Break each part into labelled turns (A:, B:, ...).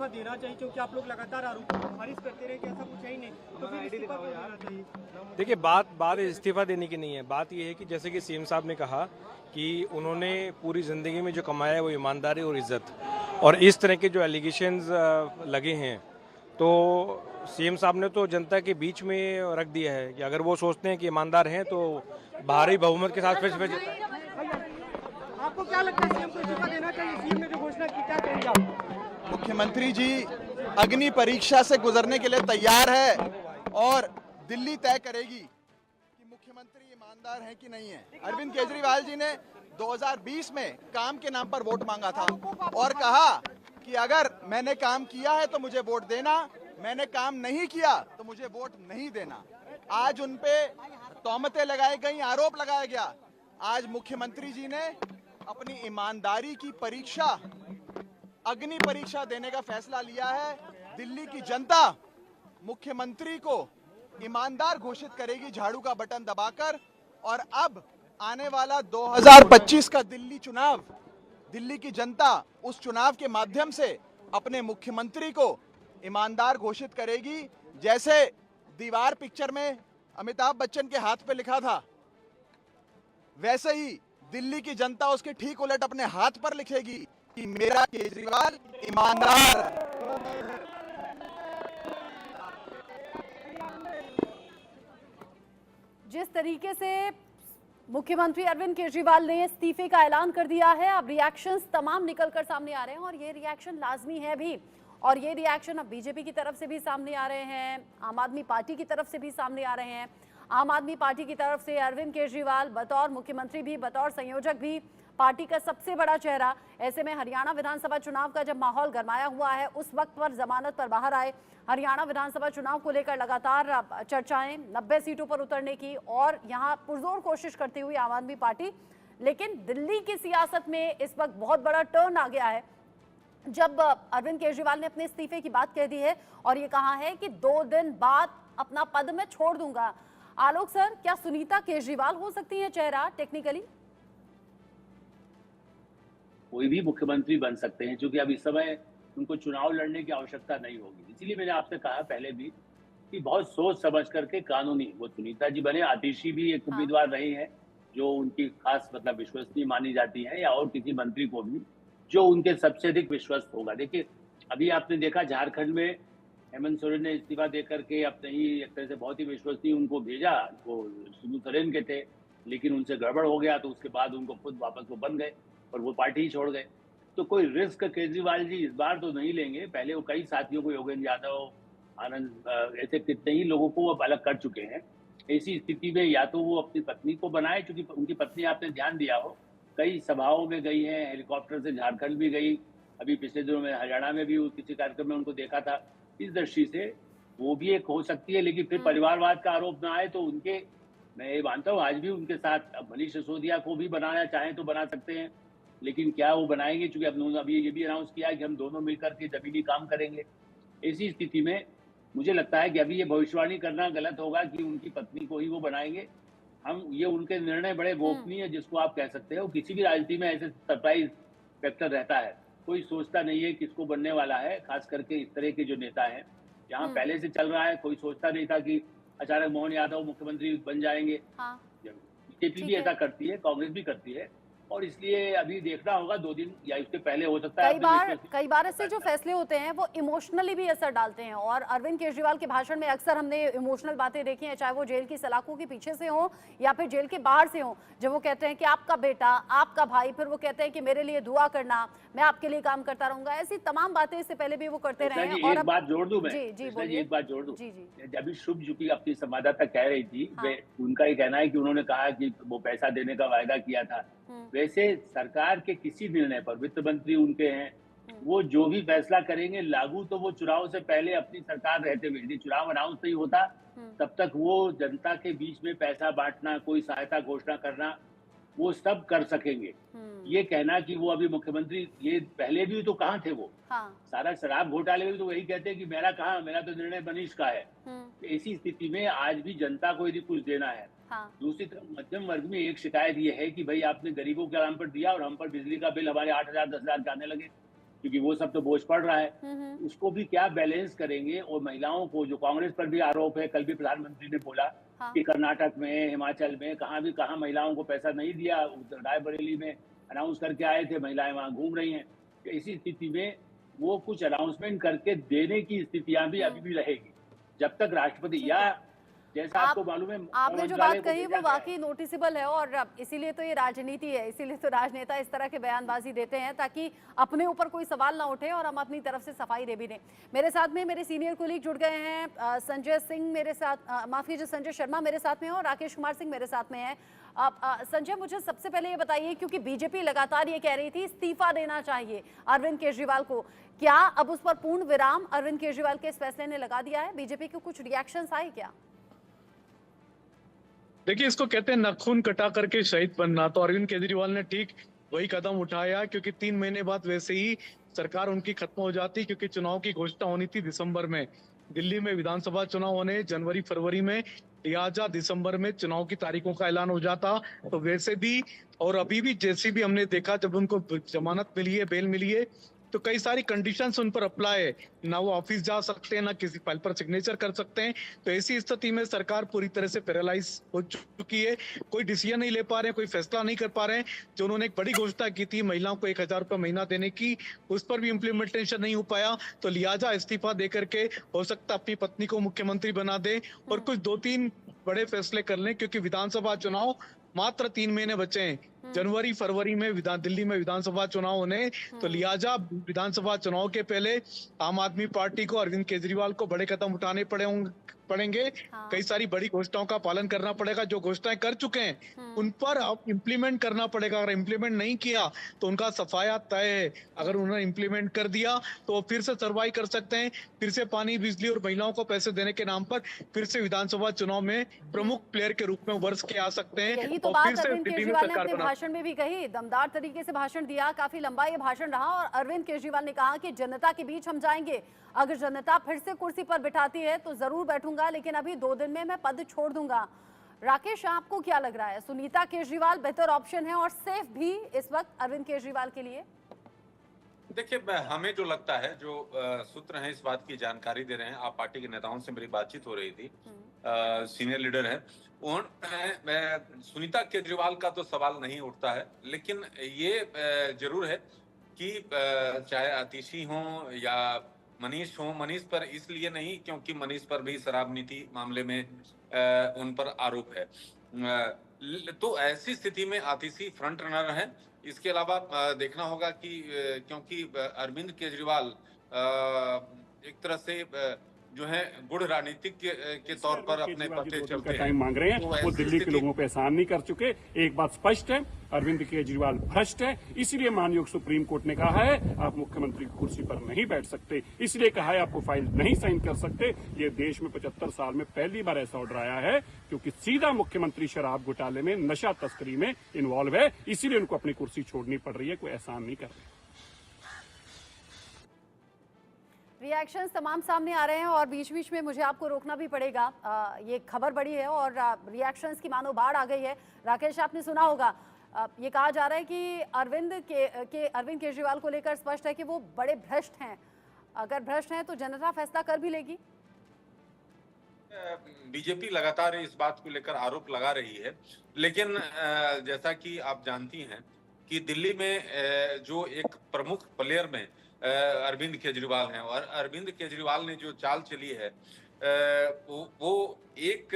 A: इस्तीफा देना चाहिए, क्योंकि आप लोग लगातार आरोपों को खारिज करते रहे कि ऐसा कुछ है ही नहीं, तो फिर इस्तीफा क्यों देना चाहिए?
B: देखिए, बात इस्तीफा देने की नहीं है। बात यह है कि जैसे कि सीएम साहब ने कहा कि उन्होंने पूरी ज़िंदगी में जो कमाया है वो ईमानदारी और इज़्ज़त, और इस तरह के जो एलिगेशंस लगे हैं, तो सीएम साहब ने तो जनता के बीच में रख दिया है कि अगर वो सोचते हैं कि ईमानदार हैं तो भारी बहुमत के साथ फिर
A: आपको क्या लगता है, सीएम को इस्तीफा देना चाहिए? सीएम ने जो घोषणा की, क्या कहेंगे आप?
C: मुख्यमंत्री जी अग्नि परीक्षा से गुजरने के लिए तैयार है और दिल्ली तय करेगी कि मुख्यमंत्री ईमानदार हैं कि नहीं है। अरविंद केजरीवाल जी ने 2020 में काम के नाम पर वोट मांगा था और कहा कि अगर मैंने काम किया है तो मुझे वोट देना, मैंने काम नहीं किया तो मुझे वोट नहीं देना। आज उन पे तौमतें लगाई गई, आरोप लगाया गया। आज मुख्यमंत्री जी ने अपनी ईमानदारी की परीक्षा, अग्नि परीक्षा देने का फैसला लिया है। दिल्ली की जनता मुख्यमंत्री को ईमानदार घोषित करेगी झाड़ू का बटन दबाकर, और अब आने वाला 2025 का दिल्ली चुनाव, दिल्ली की जनता उस चुनाव के माध्यम से अपने मुख्यमंत्री को ईमानदार घोषित करेगी। जैसे दीवार पिक्चर में अमिताभ बच्चन के हाथ पे लिखा था, वैसे ही दिल्ली की जनता उसके ठीक उलट अपने हाथ पर लिखेगी कि मेरा केजरीवाल ईमानदार है।
D: जिस तरीके से मुख्यमंत्री अरविंद केजरीवाल ने इस्तीफे का ऐलान कर दिया है, अब रिएक्शंस तमाम निकलकर सामने आ रहे हैं और ये रिएक्शन लाजमी है भी, और ये रिएक्शन अब बीजेपी की तरफ से भी सामने आ रहे हैं, आम आदमी पार्टी की तरफ से भी सामने आ रहे हैं। आम आदमी पार्टी की तरफ से अरविंद केजरीवाल बतौर मुख्यमंत्री भी, बतौर संयोजक भी, पार्टी का सबसे बड़ा चेहरा। ऐसे में हरियाणा विधानसभा चुनाव का जब माहौल गरमाया हुआ है, उस वक्त पर जमानत पर बाहर आए। हरियाणा विधानसभा चुनाव को लेकर लगातार चर्चाएं, 90 सीटों पर उतरने की, और यहां पुरजोर कोशिश करती हुई आम आदमी पार्टी। लेकिन दिल्ली की सियासत में इस वक्त बहुत बड़ा टर्न आ गया है, जब अरविंद केजरीवाल ने अपने इस्तीफे की बात कह दी है और ये कहा है कि 2 दिन बाद अपना पद मैं छोड़ दूंगा। आलोक सर, क्या सुनीता केजरीवाल हो सकती है चेहरा टेक्निकली?
E: कोई भी मुख्यमंत्री बन सकते हैं, क्योंकि अब इस समय उनको चुनाव लड़ने की आवश्यकता नहीं होगी। इसीलिए मैंने आपसे कहा पहले भी कि बहुत सोच समझ करके कानूनी, वो सुनीता जी बने, आतिशी भी एक उम्मीदवार रही हैं जो उनकी खास मतलब विश्वसनीय मानी जाती है, या और किसी मंत्री को भी जो उनके सबसे अधिक विश्वस्त होगा। देखिए, अभी आपने देखा झारखंड में हेमंत सोरेन ने इस्तीफा देकर के अपने ही एक तरह से बहुत ही विश्वसनीय उनको भेजा, वो शिबू सोरेन के थे, लेकिन उनसे गड़बड़ हो गया, तो उसके बाद उनको खुद वापस वो बन गए और वो पार्टी ही छोड़ गए। तो कोई रिस्क केजरीवाल जी इस बार तो नहीं लेंगे। पहले वो कई साथियों को, योगेंद्र यादव, आनंद, ऐसे कितने ही लोगों को वो अलग कर चुके हैं। ऐसी स्थिति में या तो वो अपनी पत्नी को बनाए, क्योंकि उनकी पत्नी, आपने ध्यान दिया हो, कई सभाओं में गई हैं, हेलीकॉप्टर से झारखंड भी गई, अभी पिछले दिनों में हरियाणा में भी किसी कार्यक्रम में उनको देखा था। इस दृष्टि से वो भी एक हो सकती है, लेकिन फिर परिवारवाद का आरोप ना आए तो उनके, मैं ये मानता हूँ आज भी उनके साथ, अब मनीष सिसोदिया को भी बनाना चाहें तो बना सकते हैं, लेकिन क्या वो बनाएंगे? क्योंकि अब उन्होंने अभी ये भी अनाउंस किया है कि हम दोनों मिलकर के जमीनी काम करेंगे। ऐसी स्थिति में मुझे लगता है कि अभी ये भविष्यवाणी करना गलत होगा कि उनकी पत्नी को ही वो बनाएंगे। हम ये उनके निर्णय बड़े गोपनीय, जिसको आप कह सकते हो, किसी भी राजनीति में ऐसे सरप्राइज फैक्टर रहता है। कोई सोचता नहीं है किसको बनने वाला है, खास करके इस तरह के जो नेता हैं। यहाँ पहले से चल रहा है, कोई सोचता नहीं था कि अचानक मोहन यादव मुख्यमंत्री बन जाएंगे। बीजेपी भी ऐसा करती है, कांग्रेस भी करती है, और इसलिए अभी देखना होगा 2 दिन या इसके पहले हो सकता है।
D: कई बार ऐसे जो फैसले होते हैं वो इमोशनली भी असर डालते हैं, और अरविंद केजरीवाल के भाषण में अक्सर हमने इमोशनल बातें देखी हैं, चाहे वो जेल की सलाखों के पीछे से हो या फिर जेल के बाहर से हो, जब वो कहते हैं कि आपका बेटा, आपका भाई, फिर वो कहते हैं कि मेरे लिए दुआ करना, मैं आपके लिए काम करता रहूंगा। ऐसी तमाम बातें इससे पहले भी वो करते रहे हैं।
E: और एक बात जोड़ दूं मैं,
D: एक
E: बात जोड़ दूं, अभी शुभ जी अपनी संवाददाता कह रही थी, उनका ये कहना है कि उन्होंने कहा कि वो पैसा देने का वायदा किया था। वैसे सरकार के किसी निर्णय पर, वित्त मंत्री उनके हैं, वो जो भी फैसला करेंगे लागू तो वो चुनाव से पहले अपनी सरकार रहते हुए, यदि चुनाव अनाउंस नहीं होता तब तक वो जनता के बीच में पैसा बांटना, कोई सहायता घोषणा करना, वो सब कर सकेंगे। ये कहना कि वो अभी मुख्यमंत्री, ये पहले भी तो कहाँ थे वो? सारा शराब घोटाले में भी तो वही कहते हैं कि मेरा कहाँ, मेरा तो निर्णय मनीष का है। ऐसी स्थिति में आज भी जनता को यदि कुछ देना है, दूसरी तरफ मध्यम वर्ग में एक शिकायत ये है कि भाई आपने गरीबों के नाम पर दिया और हम पर बिजली का बिल हमारे 8,000 10,000 आने लगे। क्योंकि वो सब तो बोझ पड़ रहा है, उसको भी क्या बैलेंस करेंगे। और महिलाओं को, जो कांग्रेस पर भी आरोप है, कल भी प्रधानमंत्री ने बोला कि कर्नाटक में, हिमाचल में, कहाँ महिलाओं को पैसा नहीं दिया। रायबरेली में अनाउंस करके आए थे, महिलाएं वहां घूम रही हैं। तो इसी स्थिति में वो कुछ अनाउंसमेंट करके देने की स्थितियां भी अभी भी रहेगी, जब तक राष्ट्रपति या जैसा आपको मालूम है,
D: आपने जो बात कही वो वाकई नोटिसेबल है, और इसीलिए तो ये राजनीति है, इसीलिए तो राजनेता इस तरह के बयानबाजी देते हैं ताकि अपने ऊपर कोई सवाल ना उठे और हम अपनी तरफ से सफाई दे भी दें। मेरे साथ में मेरे सीनियर कोलीग जुड़ गए हैं, संजय सिंह मेरे साथ, माफ कीजिए, संजय शर्मा मेरे साथ में है और राकेश कुमार सिंह मेरे साथ में है। संजय, मुझे सबसे पहले ये बताइए, क्योंकि बीजेपी लगातार ये कह रही थी इस्तीफा देना चाहिए अरविंद केजरीवाल को, क्या अब उस पर पूर्ण विराम अरविंद केजरीवाल के इस फैसले ने लगा दिया है? बीजेपी के कुछ रिएक्शंस आए क्या?
F: देखिए, इसको कहते हैं नाखून कटा करके शहीद बनना। तो अरविंद केजरीवाल ने ठीक वही कदम उठाया, क्योंकि 3 महीने बाद वैसे ही सरकार उनकी खत्म हो जाती, क्योंकि चुनाव की घोषणा होनी थी दिसंबर में। दिल्ली में विधानसभा चुनाव होने जनवरी फरवरी में, लिहाजा दिसंबर में चुनाव की तारीखों का ऐलान हो जाता। तो वैसे भी और अभी भी जैसे भी हमने देखा, जब उनको जमानत मिली है, बेल मिली है, तो कई सारी कंडीशंस उन पर अप्लाई है। ना वो ऑफिस जा सकते हैं, ना किसी फाइल पर सिग्नेचर कर सकते हैं। तो ऐसी स्थिति में सरकार पूरी तरह से पैरालाइज हो चुकी है, कोई डिसीजन नहीं ले पा रहे हैं, कोई फैसला नहीं कर पा रहे हैं। जो उन्होंने एक बड़ी घोषणा की थी महिलाओं को 1000 रुपये महीना देने की, उस पर भी इम्प्लीमेंटेशन नहीं हो पाया। तो लिहाजा इस्तीफा दे करके हो सकता अपनी पत्नी को मुख्यमंत्री बना दे और कुछ 2-3 बड़े फैसले कर लें, क्योंकि विधानसभा चुनाव मात्र 3 महीने बचे हैं। जनवरी फरवरी में दिल्ली में विधानसभा चुनाव होने, तो लिहाजा विधानसभा चुनाव के पहले आम आदमी पार्टी को, अरविंद केजरीवाल को बड़े कदम उठाने पड़ेंगे। कई सारी बड़ी घोषणाओं का पालन करना पड़ेगा। जो घोषणाएं कर चुके हैं उन पर अब इम्प्लीमेंट करना पड़ेगा। अगर इम्प्लीमेंट नहीं किया तो उनका सफाया तय है। अगर उन्होंने इम्प्लीमेंट कर दिया तो वो फिर से सर्वाइव कर सकते हैं, फिर से पानी, बिजली और महिलाओं को पैसे देने के नाम पर फिर से विधानसभा चुनाव में प्रमुख प्लेयर के रूप में उभर के आ सकते हैं।
D: यही तो बात अरविंद केजरीवाल ने अपने भाषण में भी कही, दमदार तरीके से भाषण दिया, काफी लंबा ये भाषण रहा। और अरविंद केजरीवाल ने कहा कि जनता के बीच हम जाएंगे, अगर जनता फिर से कुर्सी पर बिठाती है तो जरूर बैठूंगा, लेकिन अभी 2 दिन में मैं पद छोड़ दूंगा। राकेश, आपको क्या लग रहा है, सुनीता केजरीवाल बेहतर ऑप्शन है और सेफ भी इस वक्त अरविंद केजरीवाल के लिए?
G: देखिए, हमें जो लगता है, जो सूत्र हैं इस बात की जानकारी दे रहे हैं, आप पार्टी के नेताओं से मेरी बातचीत हो रही थी, सीनियर लीडर है, सुनीता केजरीवाल का तो सवाल नहीं उठता है, लेकिन ये जरूर है कि चाहे आतिशी हो या मनीष हो, मनीष पर इसलिए नहीं क्योंकि मनीष पर भी शराब नीति मामले में उन पर आरोप है। तो ऐसी स्थिति में आतिशी फ्रंट रनर है। इसके अलावा देखना होगा कि क्योंकि अरविंद केजरीवाल एक तरह से जो है गुड़ राजनीतिक के तौर पर अपने पते चलते हैं,
H: टाइम मांग रहे हैं, वो दिल्ली के लोगों पे एहसान नहीं कर चुके। एक बात स्पष्ट है, अरविंद केजरीवाल भ्रष्ट है, इसलिए माननीय सुप्रीम कोर्ट ने कहा है आप मुख्यमंत्री की कुर्सी पर नहीं बैठ सकते, इसलिए कहा है आपको फाइल नहीं साइन कर सकते। ये देश में 75 साल में पहली बार ऐसा ऑर्डर आया है, क्योंकि सीधा मुख्यमंत्री शराब घोटाले में, नशा तस्करी में इन्वॉल्व है, इसीलिए उनको अपनी कुर्सी छोड़नी पड़ रही है, कोई एहसान नहीं कर रहे।
D: रिएक्शंस तमाम सामने आ रहे हैं और बीच बीच में मुझे आपको रोकना भी पड़ेगा। ये खबर बड़ी है और रिएक्शंस की मानो बाढ़ आ गई है। राकेश, आपने सुना होगा, ये कहा जा रहा है कि अरविंद केजरीवाल को लेकर स्पष्ट है कि वो बड़े भ्रष्ट हैं। अगर भ्रष्ट हैं तो जनता फैसला कर भी लेगी।
G: बीजेपी लगातार इस बात को लेकर आरोप लगा रही है, लेकिन जैसा कि आप जानती हैं कि दिल्ली में जो एक प्रमुख प्लेयर में अरविंद केजरीवाल हैं, और अरविंद केजरीवाल ने जो चाल चली है वो एक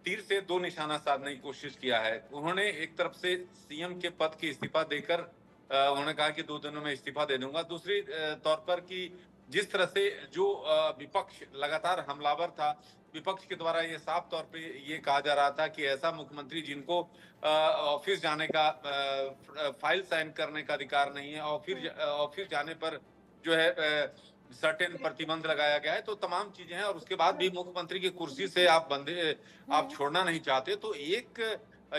G: तीर से 2 निशाना साधने की कोशिश किया है। उन्होंने एक तरफ से सीएम के पद की इस्तीफा देकर उन्होंने कहा कि 2 दिनों में इस्तीफा दे दूंगा। दूसरी तौर पर कि जिस तरह से जो विपक्ष लगातार हमलावर था, विपक्ष के द्वारा ये साफ तौर पे ये कहा जा रहा था कि ऐसा मुख्यमंत्री जिनको ऑफिस जाने का, फाइल साइन करने का अधिकार नहीं है, ऑफिस जाने पर जो है सर्टेन प्रतिबंध लगाया गया है, तो तमाम चीजें हैं। और उसके बाद भी मुख्यमंत्री की कुर्सी से आप छोड़ना नहीं चाहते, तो एक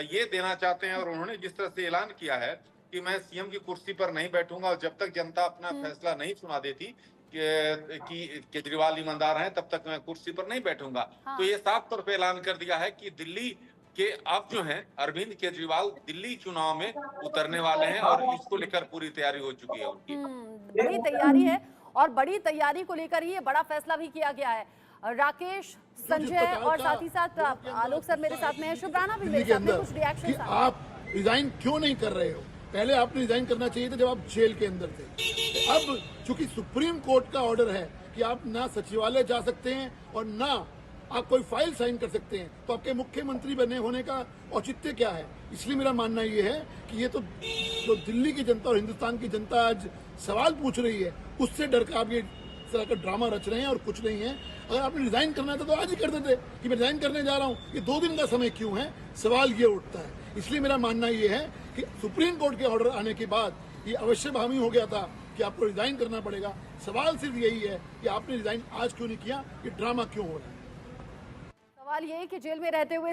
G: ये देना चाहते हैं। और उन्होंने जिस तरह से ऐलान किया है कि मैं सीएम की कुर्सी पर नहीं बैठूंगा, और जब तक जनता अपना फैसला नहीं सुना देती कि केजरीवाल ईमानदार हैं, तब तक मैं कुर्सी पर नहीं बैठूंगा।
D: हाँ।
G: तो ये साफ तौर पे ऐलान कर दिया है कि दिल्ली के अब जो हैं अरविंद केजरीवाल दिल्ली चुनाव में उतरने वाले हैं, और इसको लेकर पूरी तैयारी हो चुकी है उनकी।
D: बड़ी तैयारी है और बड़ी तैयारी को लेकर ही ये बड़ा फैसला भी किया गया है। राकेश, संजय और साथ ही साथ आलोक सर मेरे साथ में है, शुभराना भी मेरे साथ में, कुछ रिएक्शन
I: आप रिजाइन क्यों नहीं कर रहे हो? पहले आपने रिजाइन करना चाहिए था जब आप जेल के अंदर थे। अब चूंकि सुप्रीम कोर्ट का ऑर्डर है कि आप ना सचिवालय जा सकते हैं और ना आप कोई फाइल साइन कर सकते हैं, तो आपके मुख्यमंत्री बने होने का औचित्य क्या है? इसलिए मेरा मानना ये है कि ये तो जो दिल्ली की जनता और हिंदुस्तान की जनता आज सवाल पूछ रही है, उससे डर कर आप ये तरह का ड्रामा रच रहे हैं और कुछ नहीं है। अगर आपने रिजाइन करना था तो आज ही कर देते कि मैं रिजाइन करने जा रहा हूँ। ये 2 दिन का समय क्यों है, सवाल ये उठता है। इसलिए मेरा मानना ये है कि सुप्रीम कोर्ट के ऑर्डर आने के बाद ये अवश्य हामी हो गया था कि आपको रिजाइन करना पड़ेगा। सवाल सिर्फ यही है कि आपने रिजाइन आज क्यों नहीं किया, ये ड्रामा क्यों हो रहा है।
D: सवाल ये है कि जेल में रहते हुए